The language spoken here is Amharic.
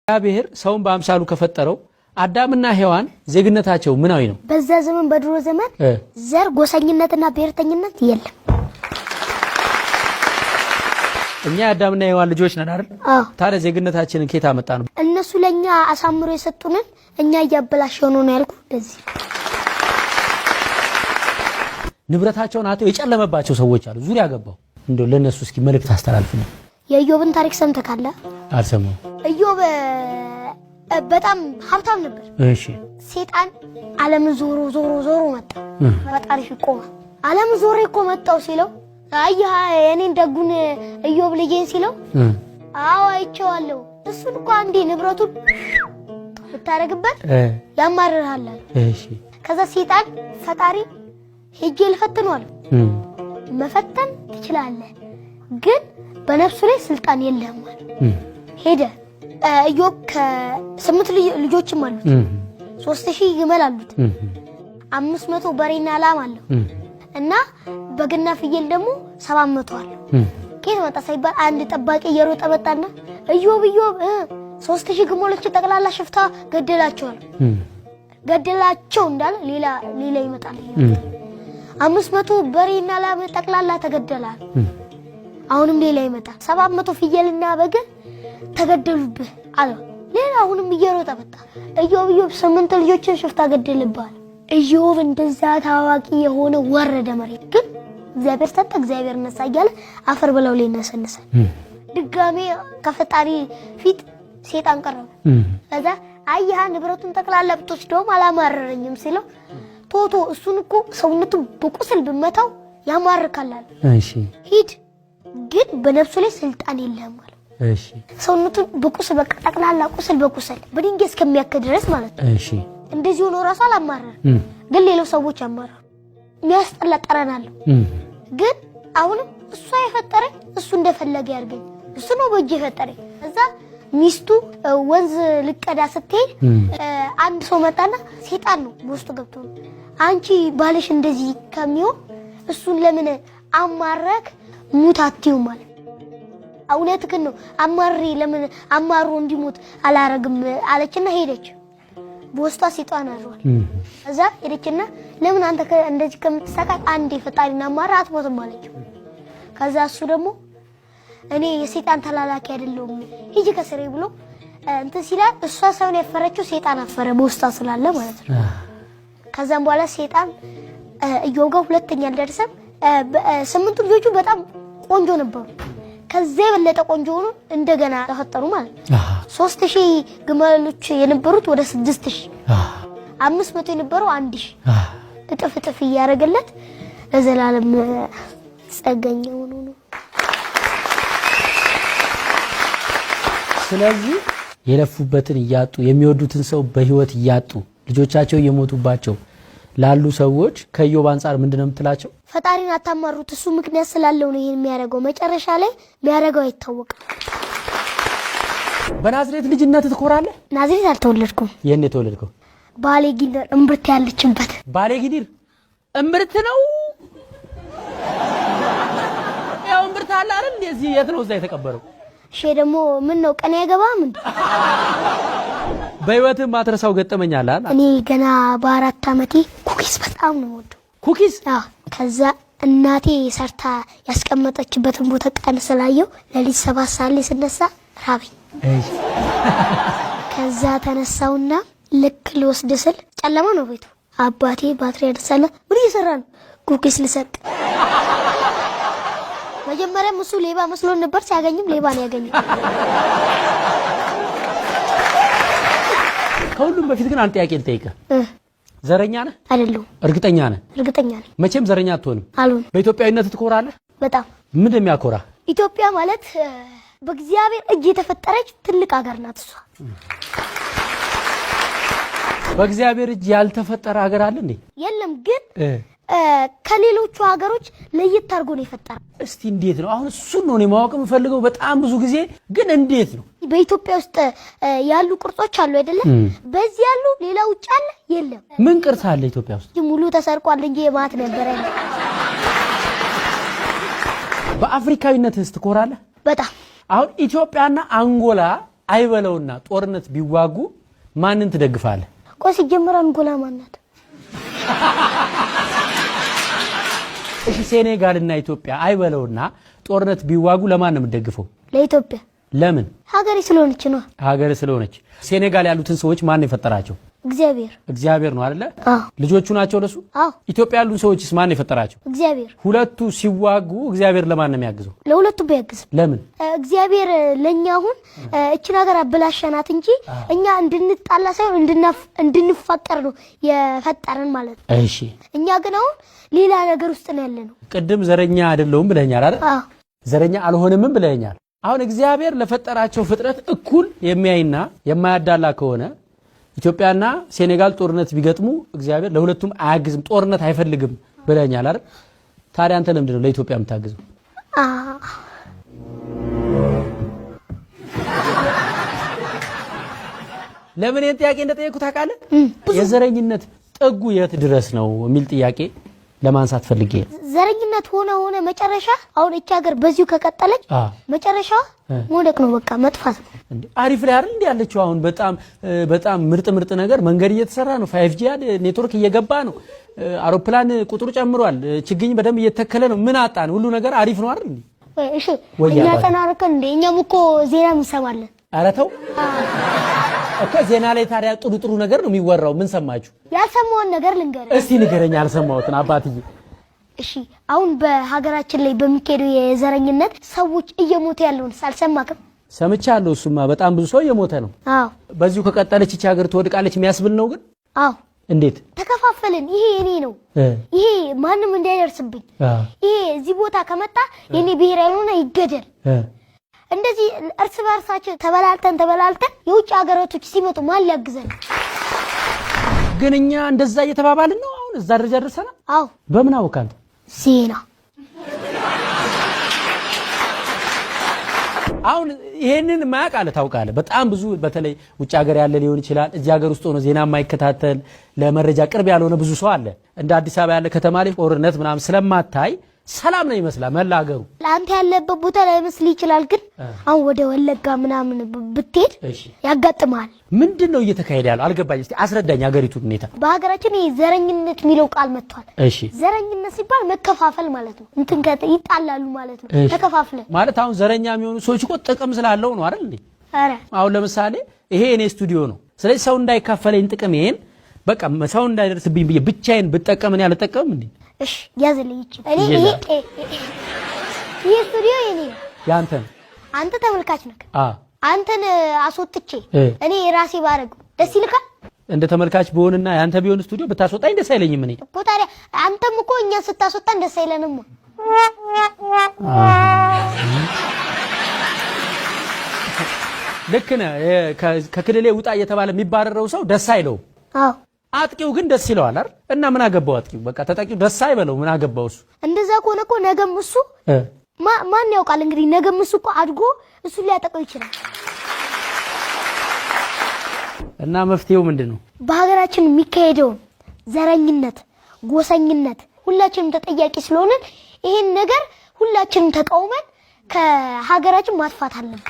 እግዚአብሔር ሰውን በአምሳሉ ከፈጠረው አዳምና ሔዋን ዜግነታቸው ምናዊ ነው? በዛ ዘመን በድሮ ዘመን ዘር ጎሰኝነትና ብሔርተኝነት የለም። እኛ አዳምና ሔዋን ልጆች ነን አይደል? ታዲያ ዜግነታችንን ከየት አመጣ ነው? እነሱ ለኛ አሳምሮ የሰጡንን እኛ ያበላሽው ነው ያልኩ። እንደዚህ ንብረታቸውን አጥተው የጨለመባቸው ሰዎች አሉ ዙሪያ ገባው። እንደው ለነሱ እስኪ መልእክት አስተላልፍኝ። የኢዮብን ታሪክ ሰምተካለ? አልሰማው። ኢዮብ በጣም ሀብታም ነበር። እሺ። ሰይጣን ዓለም ዞሮ መጣ። ፈጣሪ ይቆማ ዓለም ዞሮ እኮ መጣው ሲለው አያ የኔን ደጉን ኢዮብ ልጄን ሲለው አዎ አይቼዋለሁ። እሱን እኮ አንዴ ንብረቱን ብታረግበት ያማርራል። እሺ። ከዛ ሰይጣን ፈጣሪ ሄጄ ልፈትነዋል። መፈተን ትችላለህ ግን በነፍሱ ላይ ስልጣን የለህም ማለት ሄደ። ኢዮብ ከ8 ልጆችም አሉት። 3000 ግመል አሉት። 500 በሬና ላም አለው እና በግና ፍየል ደግሞ 700 አለው። ከየት መጣ ሳይባል አንድ ጠባቂ እየሮጠ መጣና ኢዮብ 3000 ግመሎች ጠቅላላ ሽፍታ ገደላቸው እንዳለ ሌላ ይመጣል። 500 በሬና ላም ጠቅላላ ተገደላል። አሁንም ሌላ ይመጣል። 700 ፍየልና በግ ተገደሉብህ አለ። ሌላ አሁንም እየሮጠ መጣ። ኢዮብ 8 ልጆችን ሽፍታ ገደልባል። ኢዮብ እንደዛ ታዋቂ የሆነ ወረደ መሬት። ግን እግዚአብሔር ሰጠ እግዚአብሔር ነሳ እያለ አፈር ብለው ሊነሰነሳል። ድጋሜ ከፈጣሪ ፊት ሰይጣን ቀረበ። ከዛ አያህ ንብረቱን ተቀላላ ብትወስደውም አላማረረኝም ሲለው ቶቶ እሱን እኮ ሰውነቱ በቁስል ብመታው ያማርካል አለ። እሺ ሂድ ግን በነፍሱ ላይ ስልጣን የለህም ማለት። እሺ ሰውነቱ በቁስል በቃ ጠቅላላ ቁስል በቁስል በድንጋይ እስከሚያከድ ድረስ ማለት ነው። እሺ እንደዚህ ሆኖ ራሱ አላማረረ ግን ሌሎች ሰዎች ያማረሩ የሚያስጠላ ጠረን አለው። ግን አሁንም እሱ የፈጠረኝ እሱ እንደፈለገ ያርገኝ እሱ ነው በእጅ የፈጠረኝ። እዛ ሚስቱ ወንዝ ልቀዳ ስትሄድ አንድ ሰው መጣና ሰይጣን ነው በውስጡ ገብቶ አንቺ ባልሽ እንደዚህ ከሚሆን እሱን ለምን አማረክ ሙታቲው ማለት እውነትህን ነው አማሪ ለምን አማሩ እንዲሞት አላረግም አለችና ሄደች። በውስጧ ሰይጣን አዟል። እዛ ሄደችና ለምን አንተ እንደዚህ ከምትሰቃይ አንዴ ፈጣሪና አማራ አትሞትም አለችው። ከዛ እሱ ደግሞ እኔ የሰይጣን ተላላኪ አይደለሁም ሂጂ ከስሬ ብሎ እንትን ሲላል እሷ ሳይሆን ያፈረችው ሰይጣን አፈረ በውስጧ ስላለ ማለት ነው። ከዛም በኋላ ሰይጣን ኢዮብ ጋር ሁለተኛ አልደረሰም። 8 ልጆቹ በጣም ቆንጆ ነበሩ። ከዛ የበለጠ ቆንጆ ሆኖ እንደገና ተፈጠሩ ማለት ነው። 3000 ግመሎች የነበሩት ወደ 6000 500 የነበረው 1000 እጥፍ እያረገለት ለዘላለም ጸጋኛ ሆኖ ነው። ስለዚህ የለፉበትን ያጡ የሚወዱትን ሰው በህይወት ያጡ ልጆቻቸው የሞቱባቸው ላሉ ሰዎች ከኢዮብ አንፃር ምንድነው የምትላቸው? ፈጣሪን አታማሩት እሱ ምክንያት ስላለው ነው ይሄን የሚያረጋው። መጨረሻ ላይ የሚያረጋው አይታወቅም። በናዝሬት ልጅነት ትኮራለህ? ናዝሬት አልተወለድኩም። የት ነው የተወለድከው? ባሌ ጊንር እምብርት ያለችበት። ባሌ ጊንር እምብርት ነው? ያው እምብርት አለ አይደል? እንደዚህ የት ነው እዛ የተቀበረው? እሺ ደግሞ ምን ነው ቀን አይገባም እንዴ? በህይወት ማትረሳው ገጠመኝ አለ አይደል? እኔ ገና በ4 አመቴ ኩኪስ በጣም ነው ወደው። ኩኪስ? አዎ። ከዛ እናቴ ሰርታ ያስቀመጠችበትን ቦታ ቀን ስላየው ለሊት 7 ሰዓት ላይ ስነሳ ራበኝ። እሺ። ከዛ ተነሳውና ልክ ልወስድ ስል ጨለማ ነው ቤቱ። አባቴ ባትሪ ያነሳና ምን እየሰራ ነው? ኩኪስ ልሰጥ። መጀመሪያ እሱ ሌባ መስሎ ነበር። ሲያገኝም ሌባ ነው ያገኘው። ከሁሉም በፊት ግን አንተ ጥያቄ ልጠይቅህ። ዘረኛ ነህ? አይደለም። እርግጠኛ ነህ? እርግጠኛ ነኝ። መቼም ዘረኛ አትሆንም። አልሆንም። በኢትዮጵያዊነት ትኮራለህ? በጣም። ምን እንደሚያኮራ? ኢትዮጵያ ማለት በእግዚአብሔር እጅ የተፈጠረች ትልቅ ሀገር ናት። እሷ በእግዚአብሔር እጅ ያልተፈጠረ ሀገር አለ እንዴ? የለም። ግን ከሌሎቹ ሀገሮች ለየት አድርጎ ነው የፈጠረው። እስቲ እንዴት ነው? አሁን እሱን ነው ማወቅ የምፈልገው በጣም ብዙ ጊዜ። ግን እንዴት ነው? በኢትዮጵያ ውስጥ ያሉ ቅርጾች አሉ አይደለ? በዚህ ያሉ ሌላ ውጭ አለ የለም። ምን ቅርጽ አለ ኢትዮጵያ ውስጥ? ሙሉ ተሰርቋል እንጂ የማት ነበር። በአፍሪካዊነትስ ትኮራለህ? በጣም አሁን ኢትዮጵያና አንጎላ አይበለውና ጦርነት ቢዋጉ ማንን ትደግፋለህ? ቆይ ሲጀመር አንጎላ ማናት? እሺ ሴኔጋልና ኢትዮጵያ አይበለውና ጦርነት ቢዋጉ ለማን ነው የምትደግፈው? ለኢትዮጵያ። ለምን? ሀገሬ ስለሆነች ነው። ሀገሬ ስለሆነች። ሴኔጋል ያሉትን ሰዎች ማን የፈጠራቸው? እግዚአብሔር ነው አይደለ? ልጆቹ ናቸው ለሱ? ኢትዮጵያ ያሉን ሰዎችስ ማን የፈጠራቸው? እግዚአብሔር። ሁለቱ ሲዋጉ እግዚአብሔር ለማን ነው የሚያግዘው? ለሁለቱ ቢያግዝ። ለምን? እግዚአብሔር ለኛ አሁን እቺ ነገር አበላሻናት እንጂ እኛ እንድንጣላ ሳይሆን እንድንፋቀር ነው የፈጠረን ማለት ነው። እሺ እኛ ግን አሁን ሌላ ነገር ውስጥ ነው ያለነው። ቅድም ዘረኛ አይደለሁም ብለኛል አይደል? ዘረኛ አልሆንም ብለኛል። አሁን እግዚአብሔር ለፈጠራቸው ፍጥረት እኩል የሚያይና የማያዳላ ከሆነ ኢትዮጵያና ሴኔጋል ጦርነት ቢገጥሙ እግዚአብሔር ለሁለቱም አያግዝም፣ ጦርነት አይፈልግም ብለኛል አይደል? ታዲያ አንተ ለምንድን ነው ለኢትዮጵያ የምታግዘው? ለምን ይሄን ጥያቄ እንደጠየቁት ታውቃለህ? የዘረኝነት ጥጉ የት ድረስ ነው የሚል ጥያቄ ለማንሳት ፈልጌ። ዘረኝነት ሆነ መጨረሻ አሁን እቺ ሀገር በዚሁ ከቀጠለች መጨረሻ ሞደቅ ነው፣ በቃ መጥፋት ነው። እንዴ አሪፍ ላይ አይደል እንዴ ያለችው? አሁን በጣም ምርጥ ነገር መንገድ እየተሰራ ነው፣ 5G ኔትወርክ እየገባ ነው፣ አውሮፕላን ቁጥሩ ጨምሯል፣ ችግኝ በደንብ እየተከለ ነው። ምን አጣን? ሁሉ ነገር አሪፍ ነው አይደል እንዴ? እሺ እኛ ተናርከን እንዴ እኛም እኮ ዜና እንሰማለን። ኧረ ተው እኮ ዜና ላይ ታዲያ ጥሩ ነገር ነው የሚወራው። ምን ሰማችሁ? ያልሰማውን ነገር ልንገርህ። እስቲ ንገረኝ ያልሰማሁትን አባትዬ። እሺ አሁን በሀገራችን ላይ በሚካሄደው የዘረኝነት ሰዎች እየሞቱ ያለውን አልሰማክም? ሰምቻለሁ። እሱማ በጣም ብዙ ሰው እየሞተ ነው። በዚሁ ከቀጠለች እቺ ሀገር ትወድቃለች የሚያስብል ነው። ግን እንዴት ተከፋፈልን? ይሄ የኔ ነው፣ ይሄ ማንም እንዳይደርስብኝ፣ ይሄ እዚህ ቦታ ከመጣ የኔ ብሔር ያልሆነ ይገደል። እንደዚህ እርስ በርሳችን ተበላልተን የውጭ ሀገራቶች ሲመጡ ማን ሊያግዘን? ግን እኛ እንደዛ እየተባባልን ነው። አሁን እዛ ደረጃ ደርሰናል። በምን አወቅ አንተ? ዜና። አሁን ይሄንን ማያውቅ አለ ታውቃለህ? በጣም ብዙ በተለይ ውጭ ሀገር ያለ ሊሆን ይችላል፣ እዚህ ሀገር ውስጥ ሆኖ ዜና የማይከታተል ለመረጃ ቅርብ ያልሆነ ብዙ ሰው አለ። እንደ አዲስ አበባ ያለ ከተማ ላይ ጦርነት ምናምን ስለማታይ ሰላም ነው ይመስላል መላገሩ። ለአንተ ያለበት ቦታ ላይ መስል ይችላል፣ ግን አሁን ወደ ወለጋ ምናምን ብትሄድ ያጋጥማል። ምንድነው እየተካሄደ ያለው? አልገባኝ። እስቲ አስረዳኝ ሀገሪቱን ሁኔታ። በሀገራችን ዘረኝነት የሚለው ቃል መጥቷል። ዘረኝነት ሲባል መከፋፈል ማለት ነው። እንትን ይጣላሉ ማለት ነው። ተከፋፍለ ማለት አሁን ዘረኛ የሚሆኑ ሰዎች እኮ ጥቅም ስላለው ነው አይደል እንዴ? አሁን ለምሳሌ ይሄ እኔ ስቱዲዮ ነው። ስለዚህ ሰው እንዳይካፈለኝ ጥቅም ይሄን በቃ ሰው እንዳይደርስብኝ ብዬ ብቻዬን ብጠቀም እኔ አልጠቀምም እንዴ? እሺ ያዘልኝ እቺ እኔ ይሄ ስቱዲዮ የኔ ያንተ ነው። አንተ ተመልካች ነህ። አንተን አስወጥቼ እኔ ራሴ ባረግ ደስ ይልካል? እንደ ተመልካች ቢሆንና ያንተ ቢሆን ስቱዲዮ ብታስወጣኝ ደስ አይለኝም። እኔ እኮ ታዲያ አንተም እኮ እኛ ስታስወጣን ደስ አይለንም። ልክ ነህ። ከክልሌ ውጣ እየተባለ የሚባረረው ሰው ደስ አይለውም። አጥቂው ግን ደስ ይለዋል አይደል? እና ምን አገባው አጥቂው? በቃ ተጠቂው ደስ አይበለው፣ ምን አገባው እሱ? እንደዛ ከሆነ እኮ ነገም እሱ ማን ያውቃል እንግዲህ ነገም እሱ እኮ አድጎ እሱ ሊያጠቀው ይችላል። እና መፍትሄው ምንድነው? በሀገራችን የሚካሄደው ዘረኝነት፣ ጎሰኝነት ሁላችንም ተጠያቂ ስለሆነ ይሄን ነገር ሁላችንም ተቃውመን ከሀገራችን ማጥፋት አለብን።